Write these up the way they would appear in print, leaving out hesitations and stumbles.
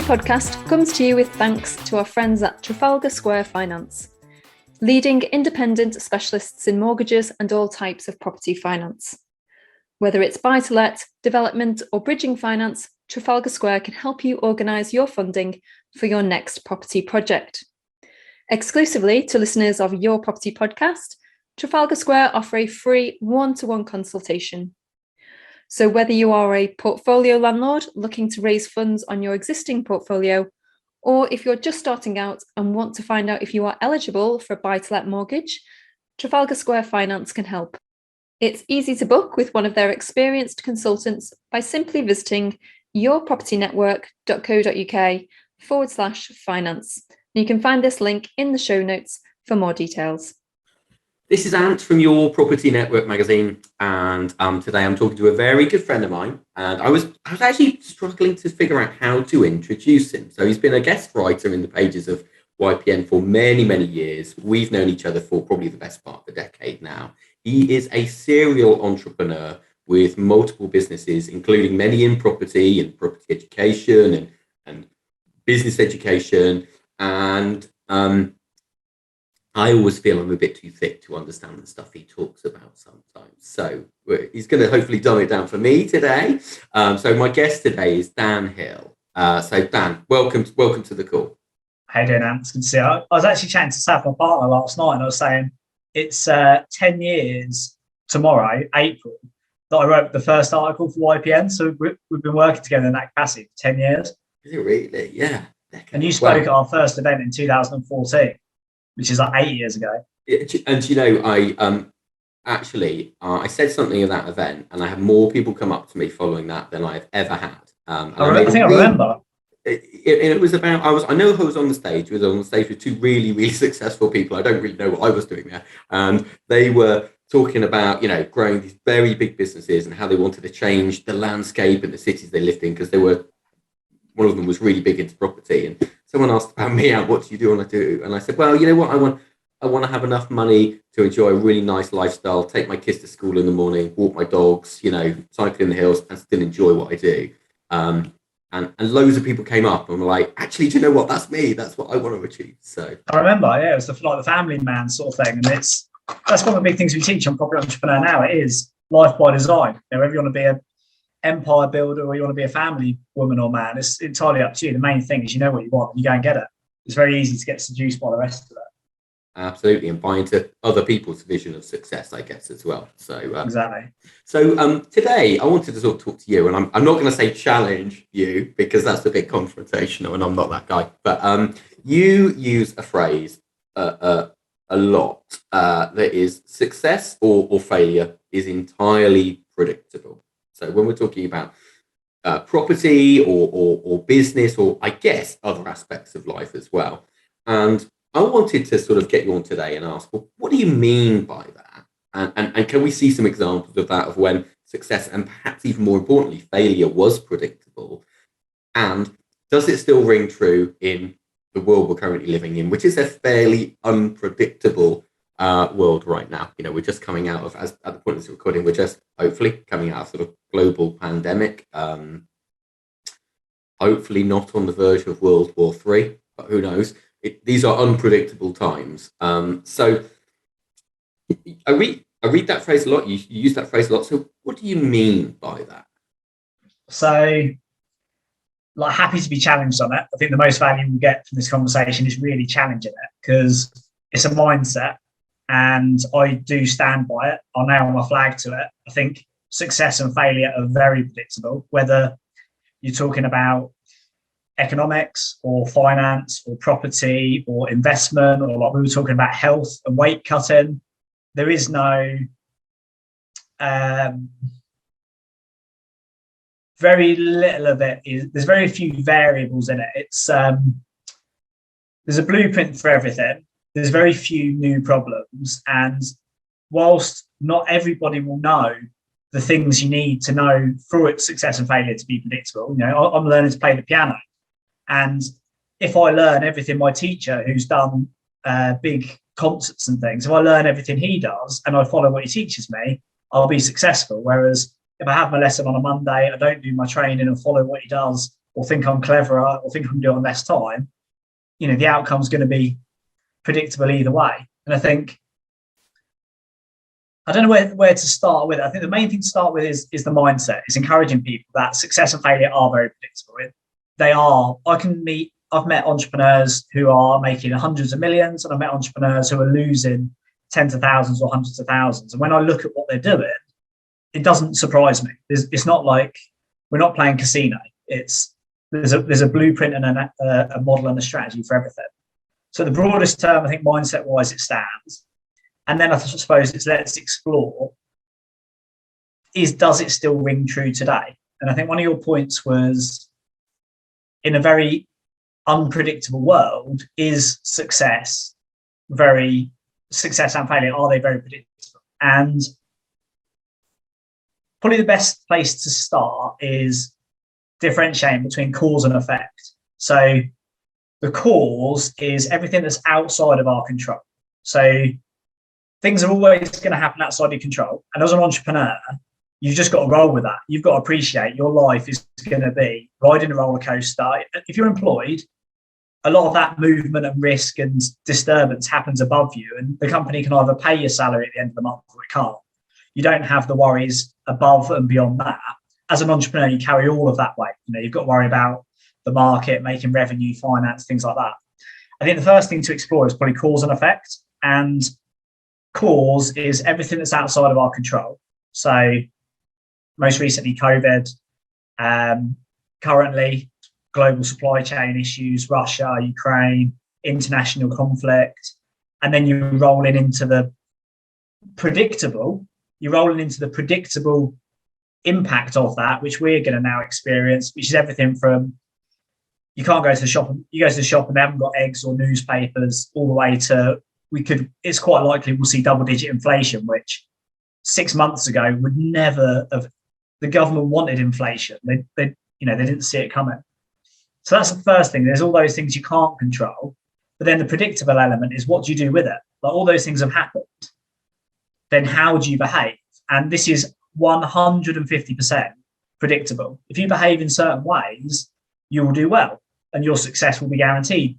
podcast comes to you with thanks to our friends at Trafalgar Square Finance, leading independent specialists in mortgages and all types of property finance. Whether it's buy-to-let, development or bridging finance, Trafalgar Square can help you organise your funding for your next property project. Exclusively to listeners of Your Property Podcast, Trafalgar Square offer a free one-to-one consultation. So whether you are a portfolio landlord looking to raise funds on your existing portfolio, or if you're just starting out and want to find out if you are eligible for a buy-to-let mortgage, Trafalgar Square Finance can help. It's easy to book with one of their experienced consultants by simply visiting yourpropertynetwork.co.uk/finance. You can find this link in the show notes for more details. This is Ant from Your Property Network magazine, and today I'm talking to a very good friend of mine, and I was actually struggling to figure out how to introduce him. So he's been a guest writer in the pages of YPN for many, many years. We've known each other for probably the best part of a decade now. He is a serial entrepreneur with multiple businesses, including many in property and property education and business education. And I always feel I'm a bit too thick to understand the stuff he talks about sometimes. So he's going to hopefully dumb it down for me today. So my guest today is Dan Hill. So Dan, welcome to the call. How you doing, Ant? It's good to see you. I was actually chatting to Saf, my partner, last night, and I was saying it's 10 years tomorrow, April, that I wrote the first article for YPN. So we've been working together in that capacity for 10 years. Is it really? Yeah. And you spoke at our first event in 2014, which is like 8 years ago. And you know, I said something at that event, and I had more people come up to me following that than I've ever had. I think I remember. It was about I know who was on the stage. I was on the stage with two really, really successful people. I don't really know what I was doing there, and they were talking about, you know, growing these very big businesses and how they wanted to change the landscape and the cities they lived in, because one of them was really big into property. And someone asked about me, what do you do? And I do, and I said, well, you know what, I want to have enough money to enjoy a really nice lifestyle, take my kids to school in the morning, walk my dogs, you know, cycle in the hills, and still enjoy what I do. And loads of people came up and were like, actually, do you know what? That's me. That's what I want to achieve. So I remember, yeah, it was the family man sort of thing. And that's one of the big things we teach on Property Entrepreneur now. It is life by design. You know, whether you want to be an empire builder or you want to be a family woman or man, it's entirely up to you. The main thing is you know what you want and you go and get it. It's very easy to get seduced by the rest of it. Absolutely, and buy into other people's vision of success, I guess, as well. So exactly. So today I wanted to sort of talk to you, and I'm not going to say challenge you because that's a bit confrontational, and I'm not that guy. But you use a phrase a lot that is success or failure is entirely predictable. So when we're talking about property or business, or I guess other aspects of life as well, and I wanted to sort of get you on today and ask, well, what do you mean by that? And can we see some examples of that, of when success and perhaps even more importantly, failure was predictable? And does it still ring true in the world we're currently living in, which is a fairly unpredictable world right now? You know, we're just coming out of, as at the point of this recording, we're just hopefully coming out of sort of global pandemic. Hopefully not on the verge of World War III, but who knows? These are unpredictable times. So I read that phrase a lot. You use that phrase a lot. So what do you mean by that? So, like, happy to be challenged on it. I think the most value we get from this conversation is really challenging it, because it's a mindset and I do stand by it. I'll nail my flag to it. I think success and failure are very predictable, whether you're talking about economics or finance or property or investment, or like we were talking about health and weight cutting. There is no very little of it there's very few variables in it. It's there's a blueprint for everything. There's very few new problems, and whilst not everybody will know the things you need to know for its success and failure to be predictable, you know, I'm learning to play the piano. And if I learn everything my teacher, who's done big concerts and things, if I learn everything he does and I follow what he teaches me, I'll be successful. Whereas if I have my lesson on a Monday, I don't do my training and follow what he does or think I'm cleverer or think I'm doing less time, the outcome's going to be predictable either way. And I think, I don't know where to start with it. I think the main thing to start with is the mindset. It's encouraging people that success and failure are very predictable. They are. I've met entrepreneurs who are making hundreds of millions, and I've met entrepreneurs who are losing tens of thousands or hundreds of thousands. And when I look at what they're doing, it doesn't surprise me. It's not like we're not playing casino. There's a blueprint and a model and a strategy for everything. So the broadest term, I think, mindset-wise, it stands. And then I suppose it's let's explore, does it still ring true today? And I think one of your points was, in a very unpredictable world, is success and failure, are they very predictable? And probably the best place to start is differentiating between cause and effect. So the cause is everything that's outside of our control. So things are always going to happen outside your control. And as an entrepreneur, you've just got to roll with that. You've got to appreciate your life is going to be riding a roller coaster. If you're employed, a lot of that movement and risk and disturbance happens above you. And the company can either pay your salary at the end of the month or it can't. You don't have the worries above and beyond that. As an entrepreneur, you carry all of that weight. You've got to worry about the market, making revenue, finance, things like that. I think the first thing to explore is probably cause and effect. And cause is everything that's outside of our control. So most recently, COVID, currently global supply chain issues, Russia, Ukraine, international conflict. And then you're rolling into the predictable impact of that, which we're going to now experience, which is everything from, you can't go to the shop, you go to the shop and they haven't got eggs or newspapers, all the way to, it's quite likely we'll see double-digit inflation, which 6 months ago would never have. The government wanted inflation. They didn't see it coming. So that's the first thing. There's all those things you can't control, but then the predictable element is, what do you do with it? Like, all those things have happened. Then how do you behave? And this is 150% predictable. If you behave in certain ways, you will do well, and your success will be guaranteed,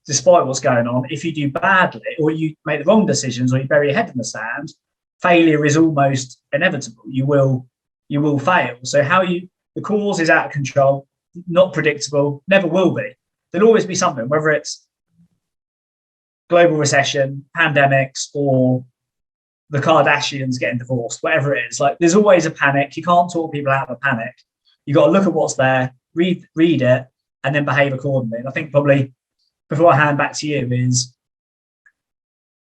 despite what's going on. If you do badly, or you make the wrong decisions, or you bury your head in the sand, failure is almost inevitable. You will fail. So the cause is out of control, not predictable, never will be. There'll always be something, whether it's global recession, pandemics, or the Kardashians getting divorced, whatever it is. Like, there's always a panic. You can't talk people out of a panic. You got to look at what's there, read it, and then behave accordingly. And I think probably, before I hand back to you, is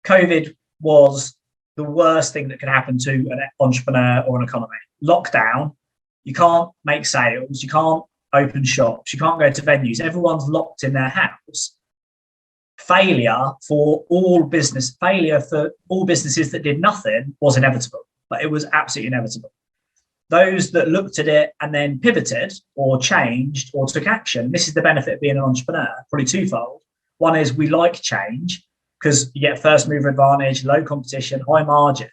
COVID was the worst thing that could happen to an entrepreneur or an economy. Lockdown, you can't make sales, you can't open shops, you can't go to venues. Everyone's locked in their house. Failure for all businesses that did nothing was inevitable. But it was absolutely inevitable. Those that looked at it and then pivoted or changed or took action, this is the benefit of being an entrepreneur, probably twofold. One is we like change because you get first mover advantage, low competition, high margins.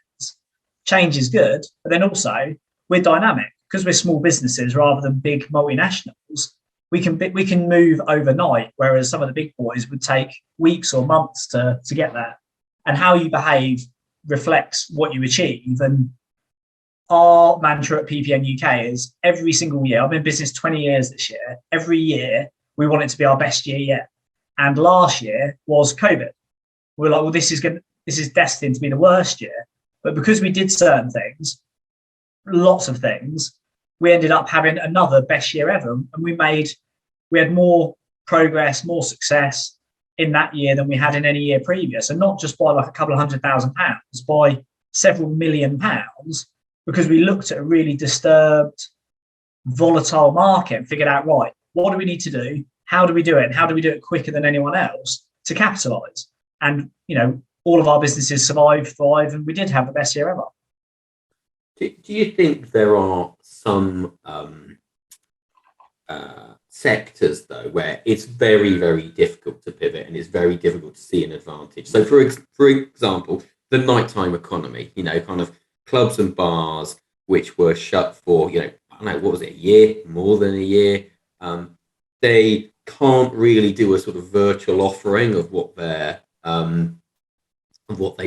Change is good, but then also we're dynamic because we're small businesses rather than big multinationals. We can move overnight, whereas some of the big boys would take weeks or months to get there. And how you behave reflects what you achieve. And our mantra at PPN UK is, every single year, I've been in business 20 years this year, every year we want it to be our best year yet. And last year was COVID. We're like, well, this is destined to be the worst year. But because we did certain things, lots of things, we ended up having another best year ever. And we had more progress, more success in that year than we had in any year previous. And not just by like a couple of £100,000, by several £1 million, because we looked at a really disturbed, volatile market and figured out, right, what do we need to do? How do we do it? And how do we do it quicker than anyone else to capitalize? And, all of our businesses survived, thrived, and we did have the best year ever. Do you think there are some sectors, though, where it's very, very difficult to pivot and it's very difficult to see an advantage? So, for example, the nighttime economy, kind of clubs and bars, which were shut for, I don't know, what was it, a year, more than a year? they can't really do a sort of virtual offering of what they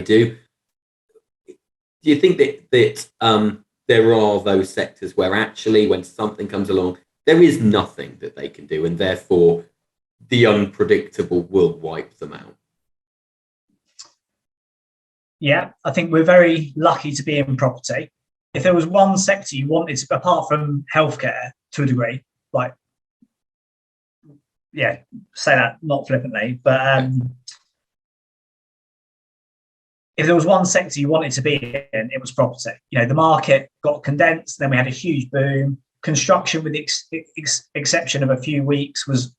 do. Do you think that there are those sectors where actually, when something comes along, there is nothing that they can do, and therefore the unpredictable will wipe them out? Yeah, I think we're very lucky to be in property. If there was one sector you wanted to, apart from healthcare to a degree, like, yeah, say that not flippantly, but if there was one sector you wanted to be in, it was property. You know, the market got condensed, then we had a huge boom. Construction, with the exception of a few weeks, was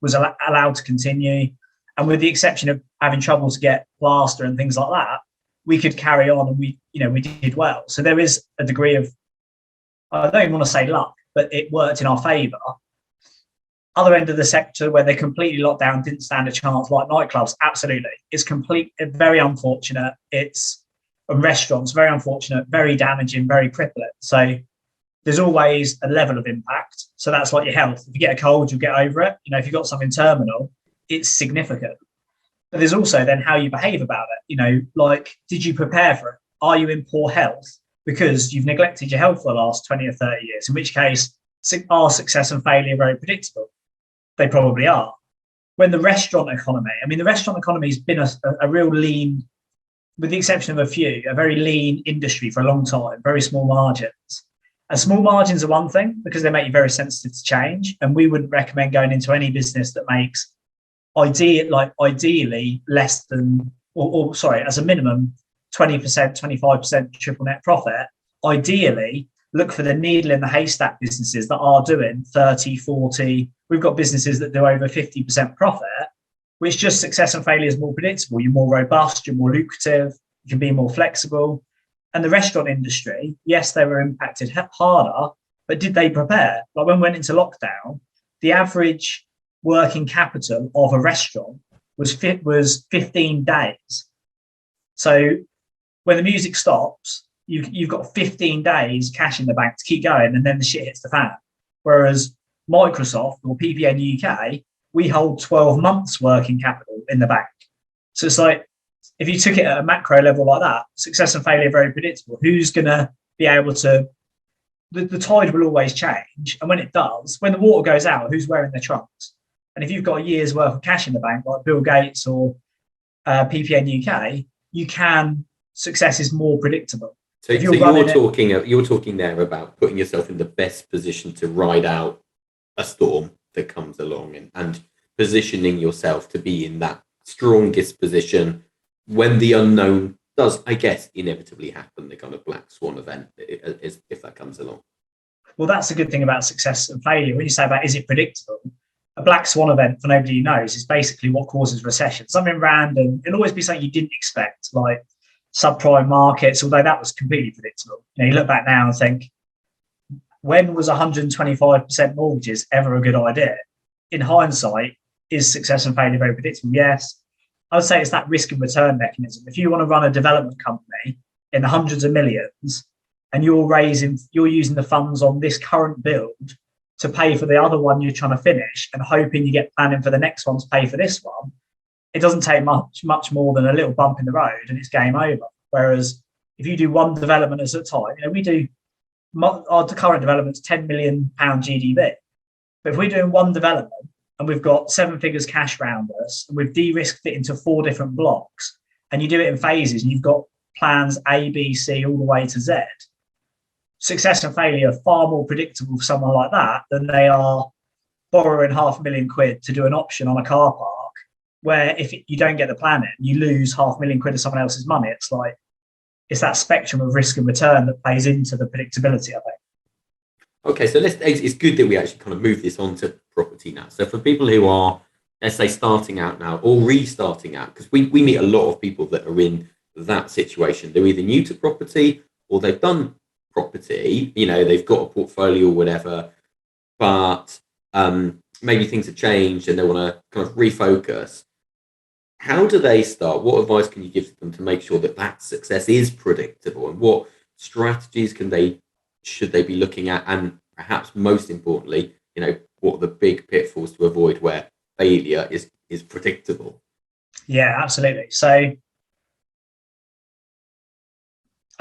allowed to continue, and with the exception of having trouble to get plaster and things like that, we could carry on, and we did well. So there is a degree of, I don't even want to say luck, but it worked in our favour. Other end of the sector where they completely locked down, didn't stand a chance, like nightclubs, absolutely. It's very unfortunate. And restaurants, very unfortunate, very damaging, very crippling. So there's always a level of impact. So that's like your health. If you get a cold, you'll get over it. You know, if you've got something terminal, it's significant. But there's also then how you behave about it. You know, like, did you prepare for it? Are you in poor health because you've neglected your health for the last 20 or 30 years? In which case, are success and failure very predictable? They probably are. When the restaurant economy has been a real lean, with the exception of a few, a very lean industry for a long time, very small margins. And small margins are one thing because they make you very sensitive to change. And we wouldn't recommend going into any business that makes ideally less than, as a minimum, 20%, 25% triple net profit. Ideally, look for the needle in the haystack businesses that are doing 30, 40. We've got businesses that do over 50% profit, which just success and failure is more predictable. You're more robust, you're more lucrative, you can be more flexible. And the restaurant industry, yes, they were impacted harder, but did they prepare? Like, when we went into lockdown, the average working capital of a restaurant was 15 days. So when the music stops, you've got 15 days cash in the bank to keep going, and then the shit hits the fan. Whereas Microsoft or PPN UK, we hold 12 months working capital in the bank. So it's like, if you took it at a macro level like that, success and failure are very predictable. Who's going to be able to, the tide will always change. And when it does, when the water goes out, who's wearing their trunks? And if you've got a year's worth of cash in the bank, like Bill Gates or PPN UK, success is more predictable. So you're talking there about putting yourself in the best position to ride out a storm that comes along, and positioning yourself to be in that strongest position when the unknown does, I guess, inevitably happen, the kind of black swan event, if that comes along. Well, that's the good thing about success and failure. When you say about, is it predictable? A black swan event, for nobody who knows, is basically what causes recession. Something random. It'll always be something you didn't expect, like subprime markets, although that was completely predictable. You know, you look back now and think, when was 125% mortgages ever a good idea? In hindsight, is success and failure very predictable? Yes. I would say it's that risk and return mechanism. If you want to run a development company in the hundreds of millions, and you're using the funds on this current build to pay for the other one you're trying to finish, and hoping you get planning for the next one to pay for this one, it doesn't take much more than a little bump in the road and it's game over. Whereas if you do one development at a time, we do our current development's £10 million GDP. But if we're doing one development and we've got 7 figures cash around us, and we've de-risked it into 4 different blocks, and you do it in phases, and you've got plans A, B, C, all the way to Z, success and failure are far more predictable for someone like that than they are borrowing £500,000 to do an option on a car park, where if you don't get the planning, you lose £500,000 of someone else's money. It's like, it's that spectrum of risk and return that plays into the predictability, I think. Okay, so it's good that we actually kind of move this on to property now. So for people who are, let's say, starting out now or restarting out, because we meet a lot of people that are in that situation. They're either new to property or they've done property, they've got a portfolio or whatever, but maybe things have changed and they want to kind of refocus. How do they start? What advice can you give to them to make sure that success is predictable, and what strategies should they be looking at? And perhaps most importantly, what are the big pitfalls to avoid where failure is predictable? Yeah, absolutely. So I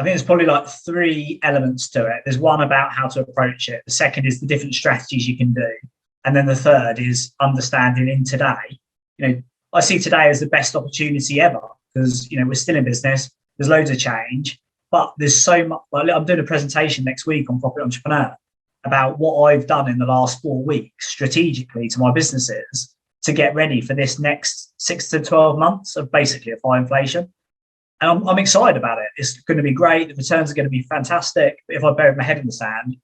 think there's probably like 3 elements to it. There's one about how to approach it. The second is the different strategies you can do. And then the third is understanding in today. I see today as the best opportunity ever because, we're still in business. There's loads of change, but there's so much. Like, I'm doing a presentation next week on Property Entrepreneur about what I've done in the last 4 weeks strategically to my businesses to get ready for this next 6 to 12 months of basically a high inflation. And I'm excited about it. It's going to be great. The returns are going to be fantastic. But if I buried my head in the sand,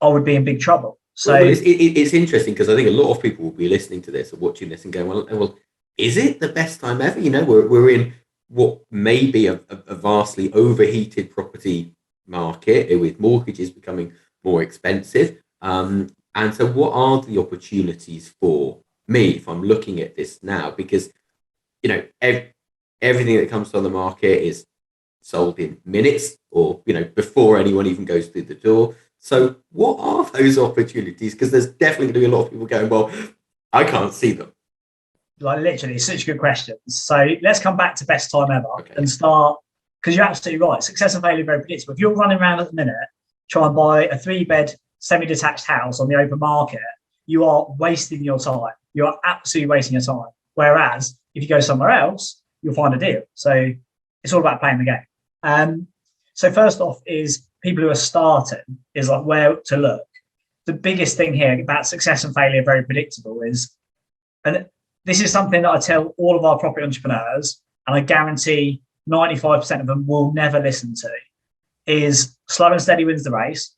I would be in big trouble. So it's interesting because I think a lot of people will be listening to this or watching this and going, well, is it the best time ever? We're in what may be a vastly overheated property market with mortgages becoming more expensive. And so what are the opportunities for me if I'm looking at this now? Because, everything that comes on the market is sold in minutes or, before anyone even goes through the door. So what are those opportunities? Because there's definitely going to be a lot of people going, well, I can't see them. Like literally, such good questions. So let's come back to best time ever and start, because you're absolutely right. Success and failure are very predictable. If you're running around at the minute, try and buy a 3-bed semi-detached house on the open market, you are wasting your time. You are absolutely wasting your time. Whereas if you go somewhere else, you'll find a deal. So it's all about playing the game. So first off is people who are starting is like where to look. The biggest thing here about success and failure, very predictable, is, and this is something that I tell all of our property entrepreneurs, and I guarantee 95% of them will never listen to, is slow and steady wins the race.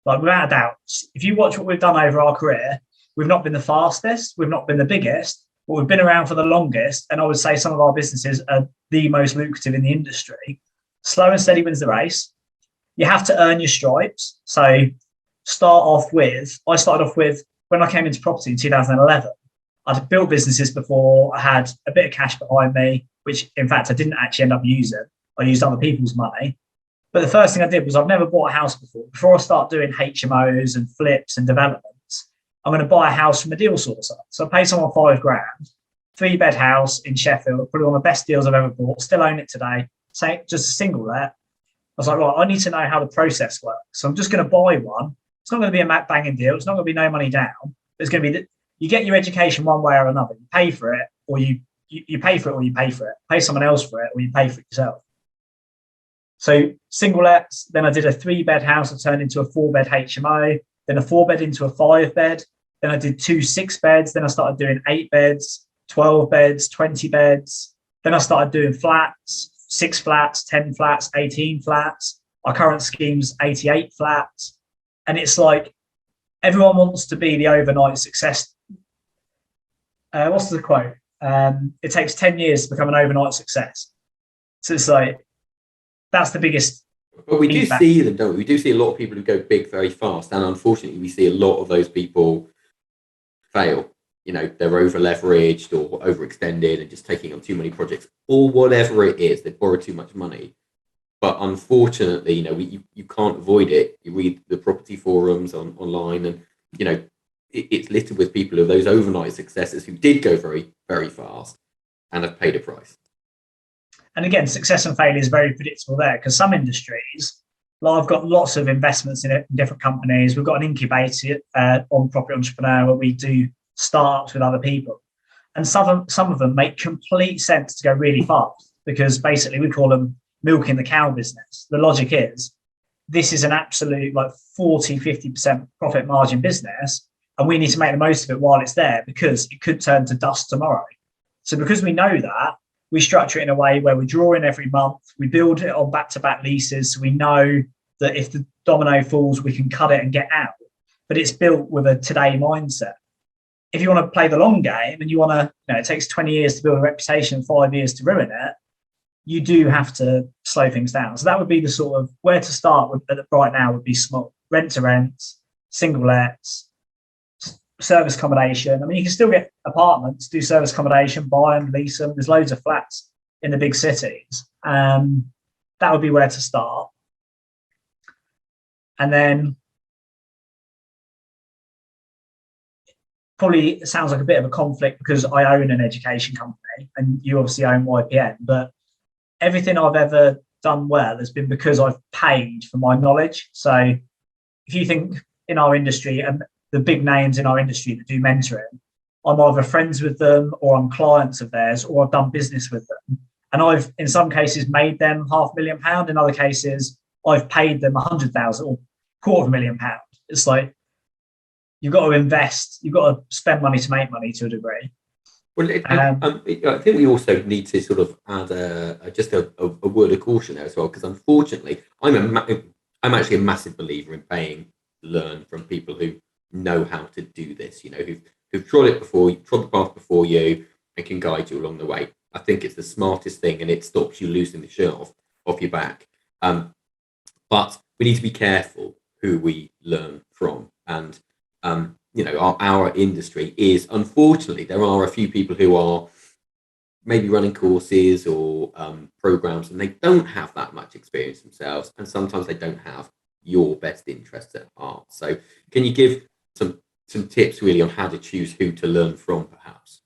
Like without a doubt, if you watch what we've done over our career, we've not been the fastest, we've not been the biggest, but we've been around for the longest. And I would say some of our businesses are the most lucrative in the industry. Slow and steady wins the race. You have to earn your stripes. So I started off with, when I came into property in 2011, I'd built businesses before. I had a bit of cash behind me, which in fact I didn't actually end up using. I used other people's money. But the first thing I did was, I've never bought a house before. Before I start doing HMOs and flips and developments, I'm going to buy a house from a deal sourcer. So I paid someone $5,000, 3-bed house in Sheffield, probably one of the best deals I've ever bought, still own it today. Say just a single let. I was like, right, I need to know how the process works. So I'm just going to buy one. It's not going to be a banging deal. It's not going to be no money down. It's going to be, you get your education one way or another. You pay for it, or you pay for it, or you pay for it. Pay someone else for it, or you pay for it yourself. So single lets. Then I did a 3-bed house. I turned into a 4-bed HMO. Then a 4-bed into a 5-bed. Then I did 2 6-beds. Then I started doing 8 beds, 12 beds, 20 beds. Then I started doing flats, 6 flats, 10 flats, 18 flats. Our current scheme's 88 flats. And it's like, everyone wants to be the overnight success. What's the quote? It takes 10 years to become an overnight success. So it's like, that's the biggest. But we do see them, don't we? We do see a lot of people who go big very fast. And unfortunately, we see a lot of those people fail. They're over leveraged or overextended and just taking on too many projects or whatever it is. They borrow too much money. But unfortunately, you can't avoid it. You read the property forums online and, it's littered with people of those overnight successes who did go very, very fast and have paid a price. And again, success and failure is very predictable there, because some industries, like I've got lots of investments in different companies. We've got an incubator on Property Entrepreneur where we do startups with other people. And some of them make complete sense to go really fast, because basically we call them milking the cow business. The logic is, this is an absolute like 40, 50% profit margin business, and we need to make the most of it while it's there, because it could turn to dust tomorrow. So because we know that, we structure it in a way where we draw in every month, we build it on back-to-back leases, so we know that if the domino falls, we can cut it and get out. But it's built with a today mindset. If you want to play the long game and you want to, it takes 20 years to build a reputation, 5 years to ruin it, you do have to slow things down. So that would be the sort of where to start with right now would be small. Rent to rent, single lets, service accommodation. I mean, you can still get apartments, do service accommodation, buy them, lease them. There's loads of flats in the big cities. That would be where to start. And then probably sounds like a bit of a conflict because I own an education company and you obviously own YPN, but everything I've ever done well has been because I've paid for my knowledge. So if you think in our industry and the big names in our industry that do mentoring, I'm either friends with them or I'm clients of theirs or I've done business with them. And I've, in some cases, made them £500,000. In other cases, I've paid them 100,000 or £250,000. It's like, you've got to invest, you've got to spend money to make money to a degree. Well, I think we also need to sort of add just a word of caution there as well, because unfortunately, I'm actually a massive believer in paying to learn from people who know how to do this. You know, who've trod the path before you, and can guide you along the way. I think it's the smartest thing, and it stops you losing the shirt off your back. But we need to be careful who we learn from, and you know, our industry is, unfortunately, there are a few people who are maybe running courses or programs, and they don't have that much experience themselves, and sometimes they don't have your best interests at heart. So can you give some tips really on how to choose who to learn from, perhaps?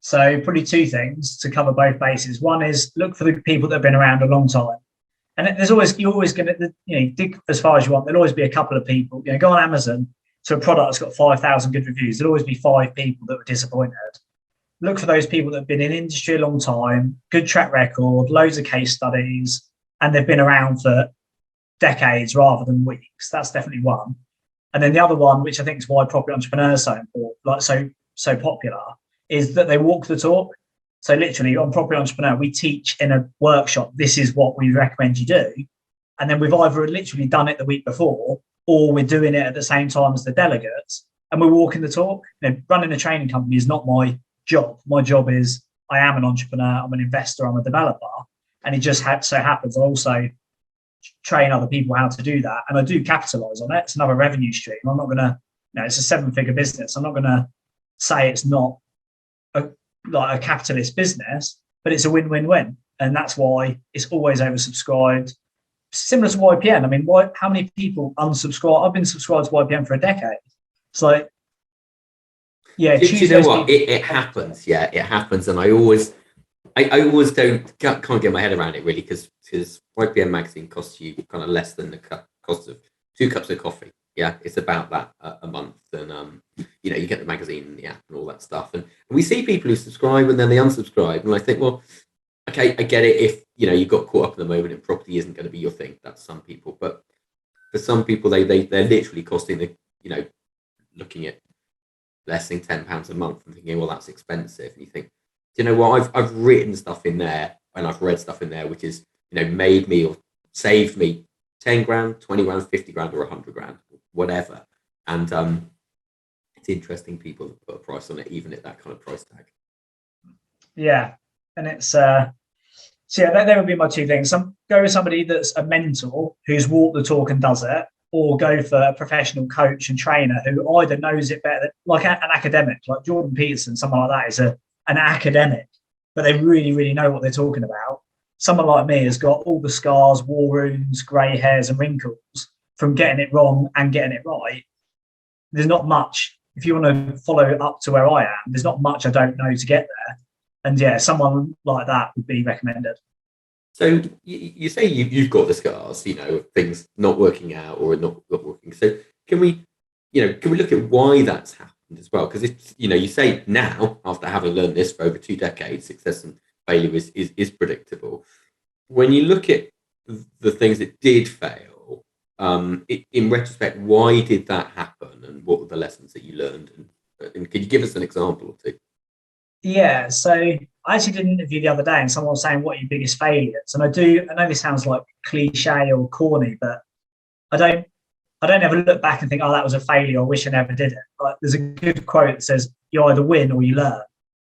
So probably two things to cover both bases. One is look for the people that have been around a long time. And you're always going to, dig as far as you want. There'll always be a couple of people, go on Amazon to a product that's got 5,000 good reviews. There'll always be 5 people that were disappointed. Look for those people that have been in industry a long time, good track record, loads of case studies, and they've been around for decades rather than weeks. That's definitely one. And then the other one, which I think is why property entrepreneurs are so important, like so popular, is that they walk the talk. So literally on Property Entrepreneur, we teach in a workshop, this is what we recommend you do. And then we've either literally done it the week before, or we're doing it at the same time as the delegates, and we're walking the talk. Running a training company is not my job. My job is I am an entrepreneur, I'm an investor, I'm a developer. And it just so happens I also train other people how to do that. And I do capitalize on it. It's another revenue stream. I'm not going to, it's a 7-figure business. I'm not going to say it's not like a capitalist business, but it's a win-win-win. And that's why it's always oversubscribed. Similar to YPN. I mean, how many people unsubscribe? I've been subscribed to YPN for a decade. It's like, yeah. Do you know what? It happens. Yeah, it happens. And I always can't get my head around it really, because YPN magazine costs you kind of less than the cost of 2 cups of coffee. Yeah, it's about that a month, and you get the magazine and the app and all that stuff, and we see people who subscribe and then they unsubscribe, and I think, well, okay, I get it if you got caught up in the moment and property isn't going to be your thing. That's some people, but for some people, they're literally costing looking at less than £10 a month and thinking, well, that's expensive, and you think, do you know what? I've written stuff in there and I've read stuff in there which is made me or saved me 10 grand, 20 grand, 50 grand, or 100 grand. Whatever, and it's interesting people put a price on it, even at that kind of price tag. Yeah, and it's so yeah, there would be my 2 things. Go with somebody that's a mentor who's walked the talk and does it, or go for a professional coach and trainer who either knows it better, like an academic, like Jordan Peterson. Someone like that is an academic, but they really, really know what they're talking about. Someone like me has got all the scars, war wounds, grey hairs, and wrinkles from getting it wrong and getting it right. There's not much. If you want to follow up to where I am, there's not much I don't know to get there. And yeah, someone like that would be recommended. So you say you've got the scars, of things not working out or not working. So can we look at why that's happened as well? Because it's, you say now, after having learned this for over 2 decades, success and failure is predictable. When you look at the things that did fail, in retrospect, why did that happen, and what were the lessons that you learned, and can you give us an example or 2? Yeah, so I actually did an interview the other day and someone was saying, what are your biggest failures? And I know this sounds like cliche or corny, but I don't ever look back and think, oh, that was a failure, I wish I never did it. Like, there's a good quote that says, you either win or you learn.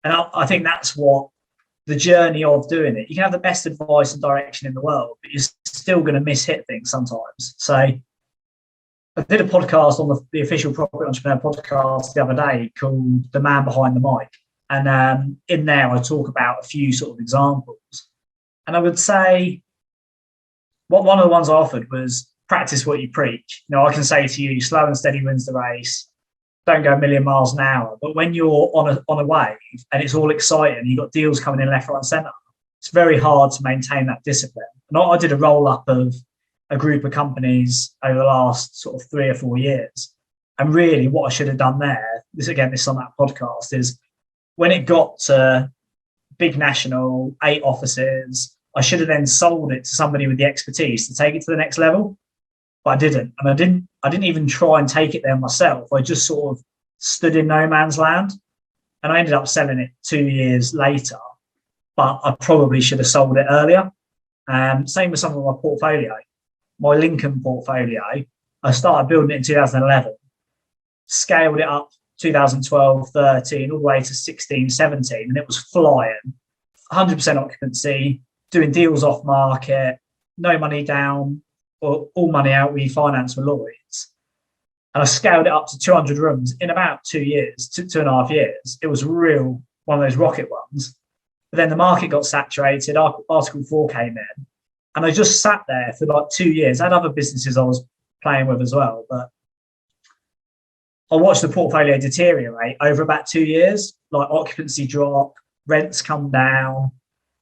And I think that's what the journey of doing it. You can have the best advice and direction in the world, but you're still going to mishit things sometimes. So I did a podcast on the official Property Entrepreneur podcast the other day called The Man Behind the Mic. And in there, I talk about a few sort of examples. And I would say one of the ones I offered was practice what you preach. I can say to you, slow and steady wins the race. don't go a million miles an hour. But when you're on a wave and it's all exciting, you've got deals coming in left, right, and centre. It's very hard to maintain that discipline. And I did a roll up of a group of companies over the last sort of 3 or 4 years. And really, what I should have done there, this is on that podcast, is when it got to big national, 8 offices, I should have then sold it to somebody with the expertise to take it to the next level. But I didn't. And I didn't even try and take it there myself. I just sort of stood in no man's land. And I ended up selling it 2 years later. But I probably should have sold it earlier. Same with some of my portfolio. My Lincoln portfolio, I started building it in 2011, scaled it up 2012, 13, all the way to 16, 17, and it was flying. 100% occupancy, doing deals off market, no money down, or all money out, we finance with Lloyds. And I scaled it up to 200 rooms in about 2 years, 2.5 years. It was real, one of those rocket ones. But then the market got saturated, Article 4 came in, and I just sat there for like 2 years. I had other businesses I was playing with as well, but I watched the portfolio deteriorate over about 2 years, like occupancy drop, rents come down.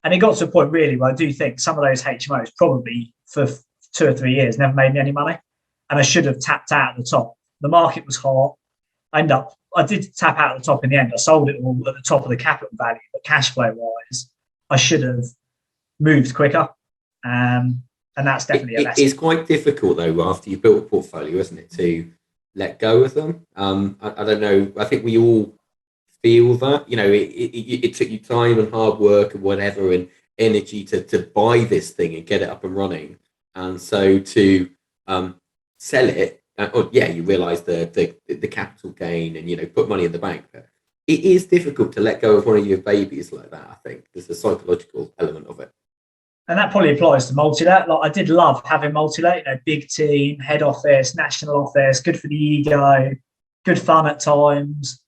And it got to a point really where I do think some of those HMOs probably for 2 or 3 years never made me any money. And I should have tapped out at the top. The market was hot. I did tap out at the top in the end. I sold it all at the top of the capital value, but cash flow wise, I should have moved quicker. And that's definitely a lesson. It's quite difficult though, after you've built a portfolio, isn't it, to let go of them? I don't know. I think we all feel that, it took you time and hard work and whatever and energy to buy this thing and get it up and running. And so to sell it, you realize the capital gain and, put money in the bank. But it is difficult to let go of one of your babies like that. I think there's a psychological element of it. And that probably applies to multi-let. Like I did love having multi-let, big team, head office, national office, good for the ego, good fun at times.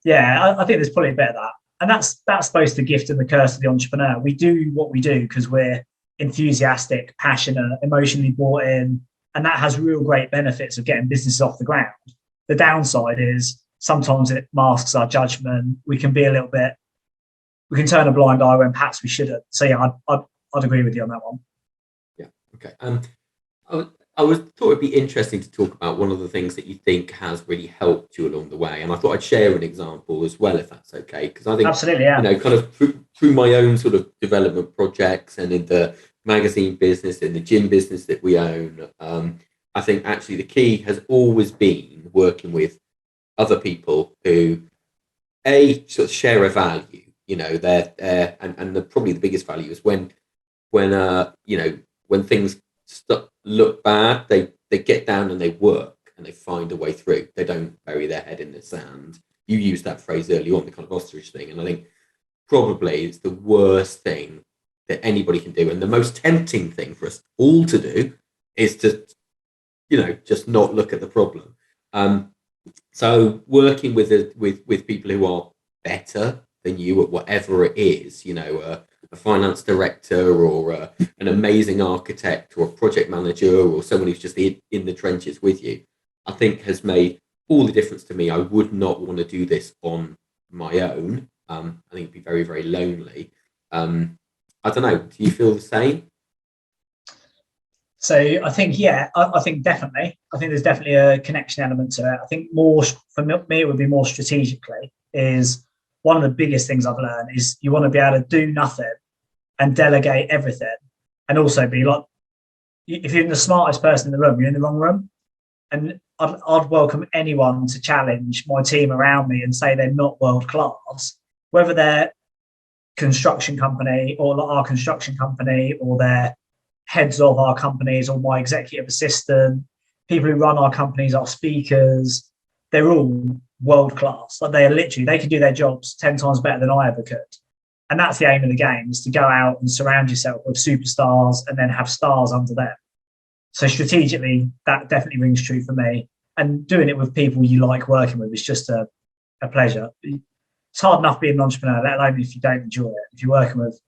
Yeah, I think there's probably a bit of that. And that's both the gift and the curse of the entrepreneur. We do what we do because we're enthusiastic, passionate, emotionally bought in, and that has real great benefits of getting businesses off the ground. The downside is sometimes it masks our judgment. We can turn a blind eye when perhaps we shouldn't. So yeah, I'd agree with you on that one. Yeah. Okay. I thought it'd be interesting to talk about one of the things that you think has really helped you along the way, and I thought I'd share an example as well, if that's okay. Because I think, absolutely, yeah. Kind of through my own sort of development projects and in the magazine business, in the gym business that we own, I think actually the key has always been working with other people who sort of share a value. They're and probably the biggest value is when things look bad, they get down and they work and they find a way through. They don't bury their head in the sand. You used that phrase early on, the kind of ostrich thing, and I think probably it's the worst thing that anybody can do, and the most tempting thing for us all to do is to just not look at the problem. So working with people who are better than you at whatever it is, a finance director or an amazing architect or a project manager or someone who's just in the trenches with you, I think has made all the difference to me. I would not want to do this on my own. I think it'd be very, very lonely. I don't know. Do you feel the same? So I think, I think definitely. I think there's definitely a connection element to it. I think more for me, it would be more strategically is one of the biggest things I've learned is you want to be able to do nothing and delegate everything, and also be like, if you're the smartest person in the room, you're in the wrong room. And I'd welcome anyone to challenge my team around me and say they're not world class, whether they're construction company or our construction company or they're heads of our companies or my executive assistant, people who run our companies, our speakers, they're all world class. Like they can do their jobs 10 times better than I ever could. And that's the aim of the game, is to go out and surround yourself with superstars and then have stars under them. So strategically, that definitely rings true for me. And doing it with people you like working with is just a pleasure. It's hard enough being an entrepreneur, let alone if you don't enjoy it. If you're working with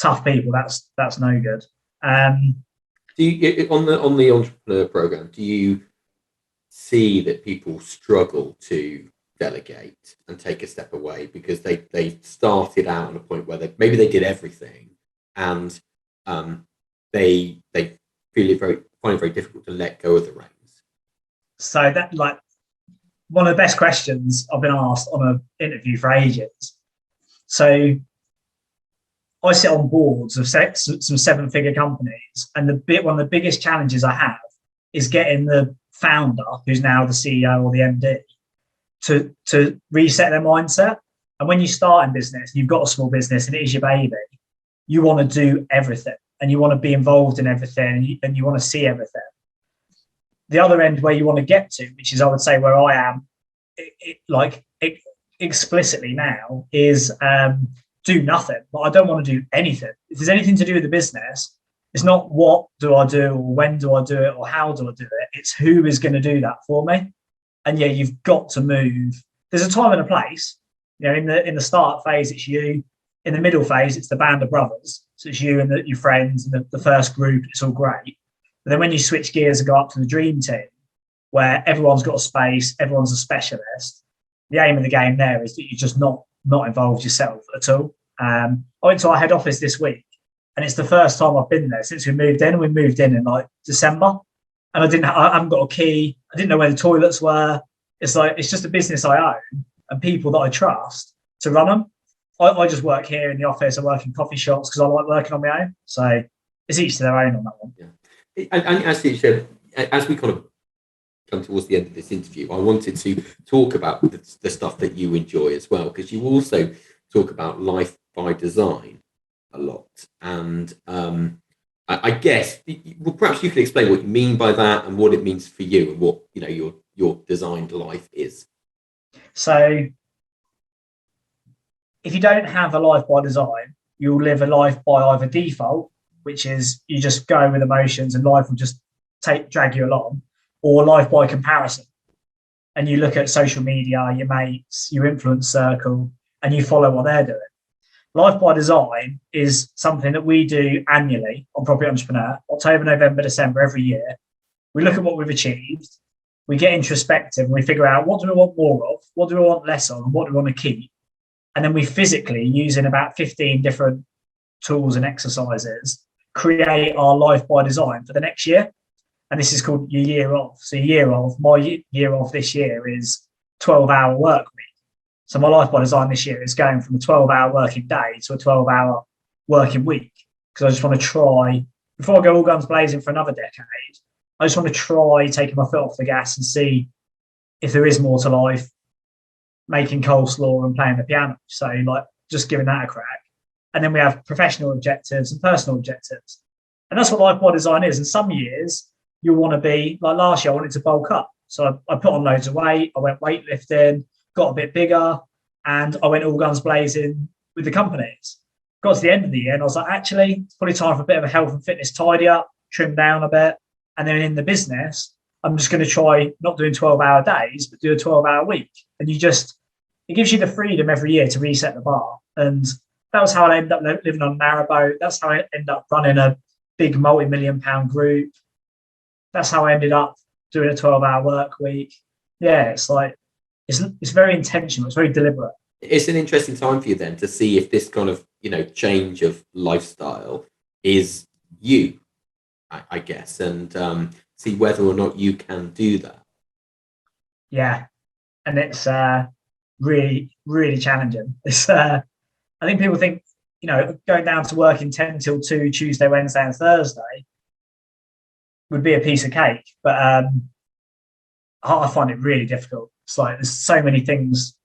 tough people, that's no good. Do you, on the entrepreneur program, do you see that people struggle to delegate and take a step away because they started out on a point where maybe they did everything, and they find it very difficult to let go of the reins. So that, like, one of the best questions I've been asked on an interview for ages. So I sit on boards of some 7-figure companies, and one of the biggest challenges I have is getting the founder, who's now the CEO or the MD, to reset their mindset. And when you start in business, you've got a small business and it is your baby, you want to do everything and you want to be involved in everything and you want to see everything. The other end where you want to get to, which is, I would say, where I am, explicitly now, is do nothing. But I don't want to do anything. If there's anything to do with the business, it's not what do I do or when do I do it or how do I do it. It's who is going to do that for me. And yeah, you've got to move. There's a time and a place. You know, in the start phase, it's you. In the middle phase, it's the band of brothers. So it's you and your friends and the first group. It's all great. But then when you switch gears and go up to the dream team, where everyone's got a space, everyone's a specialist, the aim of the game there is that you're just not involved yourself at all. I went to our head office this week, and it's the first time I've been there since we moved in. We moved in like December, and I haven't got a key. I didn't know where the toilets were. It's just a business I own and people that I trust to run them. I just work here in the office. I work in coffee shops because I like working on my own. So it's each to their own on that one. Yeah. And as you said, as we kind of come towards the end of this interview, I wanted to talk about the stuff that you enjoy as well, because you also talk about life by design a lot. And I guess, well, perhaps you can explain what you mean by that and what it means for you and what, you know, your designed life is. So if you don't have a life by design, you'll live a life by either default, which is you just go with emotions and life will just drag you along, or life by comparison. And you look at social media, your mates, your influence circle, and you follow what they're doing. Life by design is something that we do annually on Property Entrepreneur, October, November, December, every year. We look at what we've achieved, we get introspective, and we figure out what do we want more of, what do we want less of, and what do we want to keep. And then we physically, using about 15 different tools and exercises, create our life by design for the next year. And this is called your year of. So my year of this year is 12-hour work week. So my life by design this year is going from a 12-hour working day to a 12-hour working week, because I just want to try, before I go all guns blazing for another decade, I just want to try taking my foot off the gas and see if there is more to life, making coleslaw and playing the piano. So like just giving that a crack. And then we have professional objectives and personal objectives. And that's what life by design is. And some years you'll want to be, like last year, I wanted to bulk up. So I put on loads of weight. I went weightlifting, got a bit bigger, and I went all guns blazing with the companies. Got to the end of the year and I was like, actually, it's probably time for a bit of a health and fitness tidy up, trim down a bit. And then in the business, I'm just going to try not doing 12-hour days, but do a 12-hour week. And it gives you the freedom every year to reset the bar. And that was how I ended up living on a narrowboat. That's how I ended up running a big multi-million-pound group. That's how I ended up doing a 12-hour work week. Yeah, it's like, it's very intentional. It's very deliberate. It's an interesting time for you then to see if this kind of, you know, change of lifestyle is you, I guess, and see whether or not you can do that. Yeah, and it's really, really challenging. It's I think people think, you know, going down to working 10 till 2 Tuesday, Wednesday, and Thursday would be a piece of cake, but I find it really difficult. It's like there's so many things.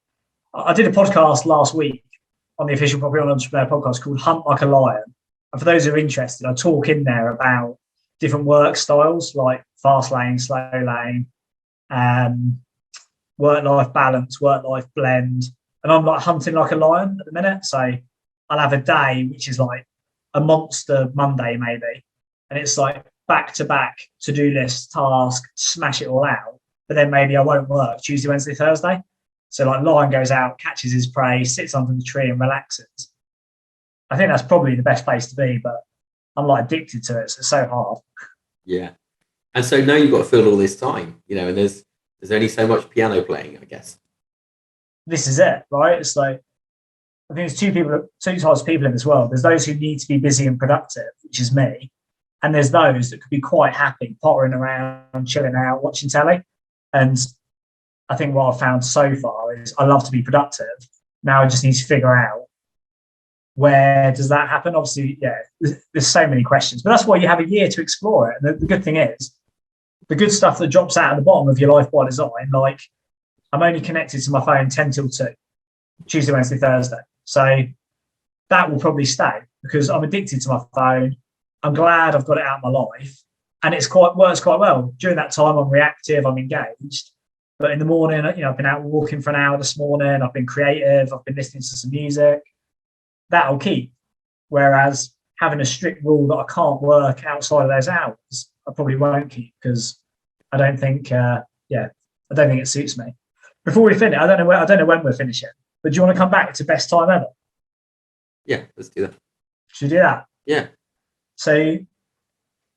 I did a podcast last week on the official Property Entrepreneur podcast called Hunt Like a Lion. And for those who are interested, I talk in there about different work styles like fast lane, slow lane, work-life balance, work-life blend. And I'm like hunting like a lion at the minute. So I'll have a day which is like a monster Monday maybe. And it's like back-to-back to-do list, task, smash it all out. But then maybe I won't work Tuesday, Wednesday, Thursday. So like lion goes out, catches his prey, sits under the tree and relaxes. I think that's probably the best place to be, but I'm like addicted to it. So it's so hard. Yeah. And so now you've got to fill all this time, you know, and there's There's only so much piano playing, I guess. This is it, right? It's like, I think there's two types of people in this world. There's those who need to be busy and productive, which is me. And there's those that could be quite happy, pottering around, chilling out, watching telly. And I think what I've found so far is I love to be productive. Now I just need to figure out, where does that happen? Obviously, yeah, there's so many questions, but that's why you have a year to explore it. And the good thing is, the good stuff that drops out at the bottom of your life by design, like I'm only connected to my phone 10 till 2, Tuesday, Wednesday, Thursday. So that will probably stay because I'm addicted to my phone. I'm glad I've got it out of my life, and works quite well. During that time, I'm reactive, I'm engaged. But in the morning, I've been out walking for an hour this morning. I've been creative. I've been listening to some music. That'll keep. Whereas having a strict rule that I can't work outside of those hours, I probably won't keep because I don't think, I don't think it suits me. Before we finish, I don't know when we're finishing, but do you want to come back to best time ever? Yeah, let's do that. Should we do that? Yeah. So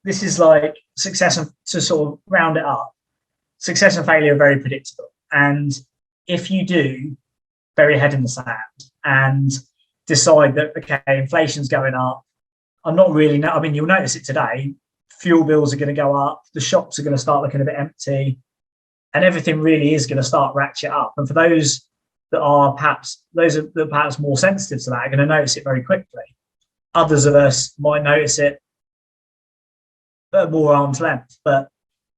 this is like success, and to sort of round it up, success and failure are very predictable. And if you do bury your head in the sand and decide that, okay, inflation's going up, you'll notice it today, fuel bills are going to go up, the shops are going to start looking a bit empty, and everything really is going to start ratchet up. And for those that are perhaps more sensitive to that are going to notice it very quickly. Others of us might notice it at more arm's length. But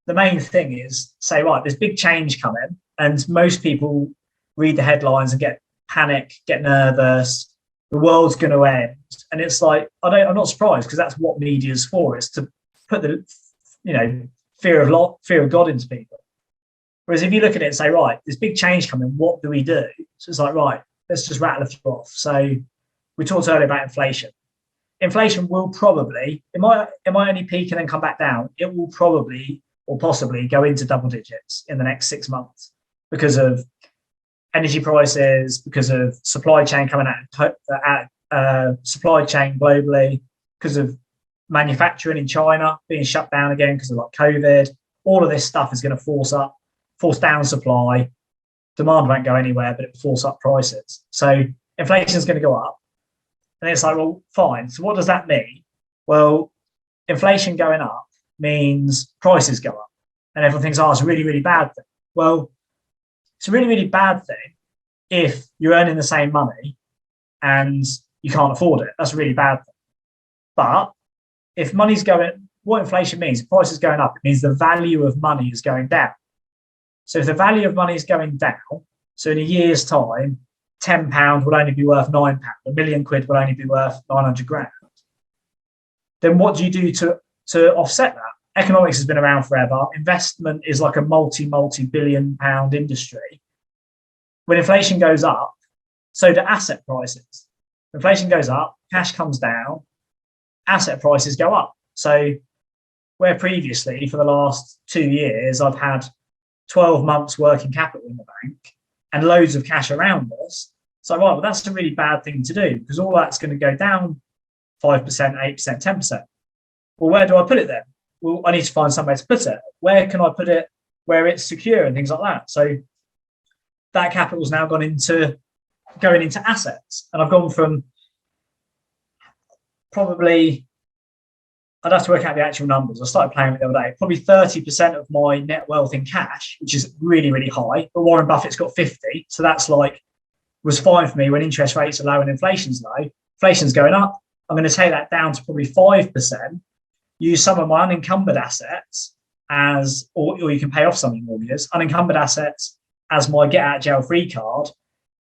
the main thing is, say, right, there's big change coming, and most people read the headlines and get panic, get nervous, the world's going to end. And it's like, I'm not surprised, because that's what media is for. It's to put the, fear of God into people. Whereas if you look at it and say, right, there's big change coming, what do we do? So it's like, right, let's just rattle a few off. So we talked earlier about inflation. Inflation will probably, it might only peak and then come back down. It will probably or possibly go into double digits in the next 6 months because of energy prices, because of supply chain coming out, supply chain globally, because of manufacturing in China being shut down again because of like COVID. All of this stuff is going to force down supply. Demand won't go anywhere, but it will force up prices. So inflation is going to go up. And it's like, well, fine. So what does that mean? Well, inflation going up means prices go up. And everyone thinks, it's a really, really bad thing. Well, it's a really, really bad thing if you're earning the same money and you can't afford it. That's a really bad thing. But if money's going, what inflation means, if prices going up, it means the value of money is going down. So if the value of money is going down, so in a year's time, £10 will only be worth £9, £1 million will only be worth 900 grand. Then what do you do to offset that? Economics has been around forever. Investment is like a multi-billion pound industry. When inflation goes up, so do asset prices. Inflation goes up, cash comes down, asset prices go up. So where previously for the last 2 years, I've had 12 months working capital in the bank and loads of cash around us. So, right, well, that's a really bad thing to do because all that's going to go down 5%, 8%, 10%. Well, where do I put it then? Well, I need to find somewhere to put it. Where can I put it where it's secure and things like that? So that capital is now going into assets. And I've gone from probably, I'd have to work out the actual numbers. I started playing with it the other day. Probably 30% of my net wealth in cash, which is really, really high. But Warren Buffett's got 50. So that's was fine for me when interest rates are low and inflation's low. Inflation's going up. I'm going to take that down to probably 5%. Use some of my unencumbered assets or you can pay off some of your mortgages, unencumbered assets as my get out of jail free card,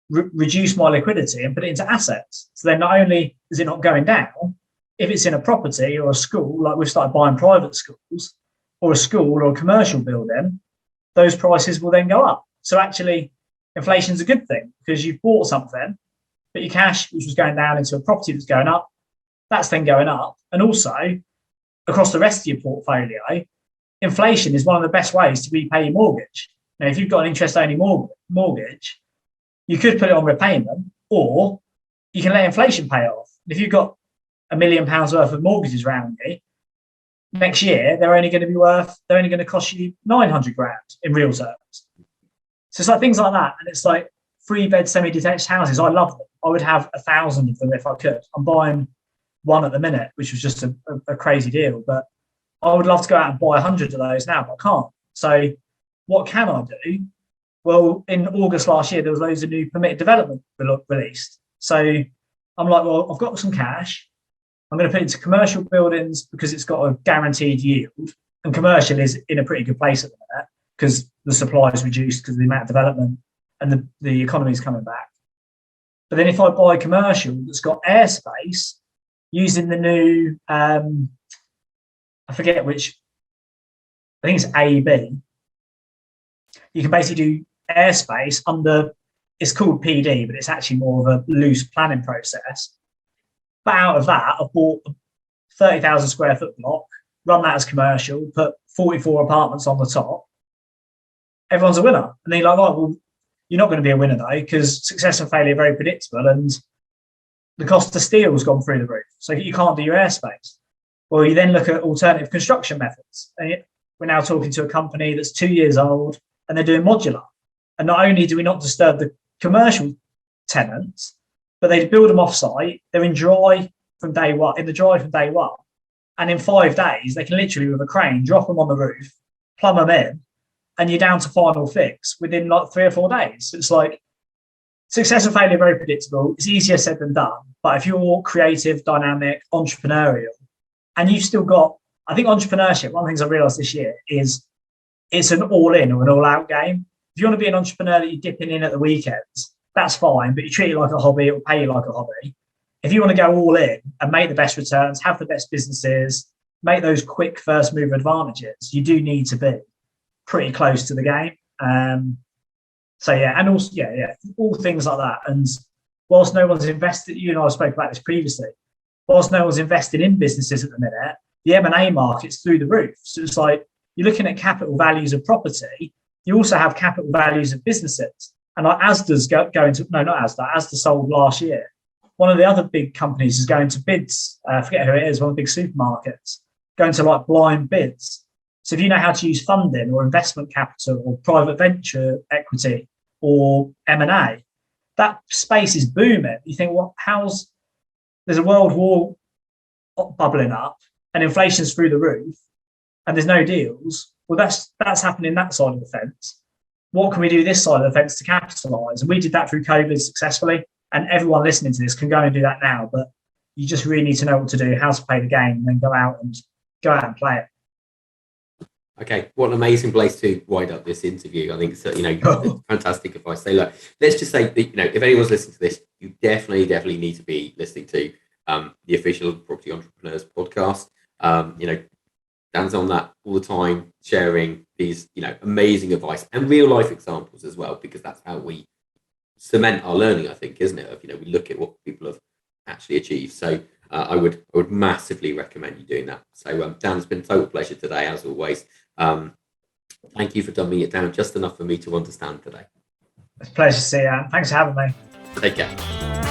reduce my liquidity and put it into assets. So then not only is it not going down, if it's in a property or a school, like we've started buying private schools or a school or a commercial building, those prices will then go up. So actually, inflation is a good thing because you've bought something, but your cash, which was going down into a property that's going up, that's then going up. And also, across the rest of your portfolio, inflation is one of the best ways to repay your mortgage. Now, if you've got an interest-only mortgage, you could put it on repayment or you can let inflation pay off. If you've got £1 million worth of mortgages around you, next year they're only going to cost you 900 grand in real terms. So it's like things like that. And it's like 3-bed semi-detached houses. I love them. I would have 1,000 of them if I could. I'm buying one at the minute, which was just a crazy deal. But I would love to go out and buy 100 of those now, but I can't. So what can I do? Well, in August last year, there was loads of new permitted development released. So I'm like, well, I've got some cash. I'm going to put it into commercial buildings because it's got a guaranteed yield. And commercial is in a pretty good place at the minute because the supply is reduced because of the amount of development and the economy is coming back. But then if I buy commercial that's got airspace using the new, I forget which, I think it's AB, you can basically do airspace under, it's called PD, but it's actually more of a loose planning process. But out of that, I bought a 30,000 square foot block, run that as commercial, put 44 apartments on the top. Everyone's a winner. And then you're like, right, well, you're not going to be a winner though, because success and failure are very predictable and the cost of steel has gone through the roof. So you can't do your airspace. Well, you then look at alternative construction methods. And we're now talking to a company that's 2 years old and they're doing modular. And not only do we not disturb the commercial tenants, but they build them off-site. They're in the dry from day one. And in 5 days, they can literally, with a crane, drop them on the roof, plumb them in, and you're down to final fix within like 3 or 4 days. So it's like success and failure are very predictable. It's easier said than done. But if you're creative, dynamic, entrepreneurial, and you've still got, I think entrepreneurship, one of the things I realized this year is it's an all-in or an all-out game. If you want to be an entrepreneur that you're dipping in at the weekends, that's fine, but you treat it like a hobby, it will pay you like a hobby. If you want to go all in and make the best returns, have the best businesses, make those quick first mover advantages, you do need to be pretty close to the game. So yeah, and also, all things like that. And whilst no one's invested, you and I spoke about this previously, whilst no one's invested in businesses at the minute, the M&A market's through the roof. So it's like you're looking at capital values of property, you also have capital values of businesses. And like Asda's Asda sold last year. One of the other big companies is going to bids. I forget who it is, one of the big supermarkets, going to like blind bids. So if you know how to use funding or investment capital or private venture equity or M&A, that space is booming. You think, well, there's a world war bubbling up and inflation's through the roof and there's no deals. Well, that's happening that side of the fence. What can we do this side of the fence to capitalise? And we did that through COVID successfully. And everyone listening to this can go and do that now. But you just really need to know what to do, how to play the game, and then go out and play it. Okay, what an amazing place to wind up this interview. I think it's fantastic advice. So look, let's just say that, if anyone's listening to this, you definitely need to be listening to the official Property Entrepreneurs podcast. Dan's on that all the time, sharing these amazing advice and real life examples as well, because that's how we cement our learning, I think, isn't it? We look at what people have actually achieved. So I would massively recommend you doing that. So Dan, it's been a total pleasure today, as always. Thank you for dumbing it down just enough for me to understand today. It's a pleasure to see you, Anne. Thanks for having me. Take care.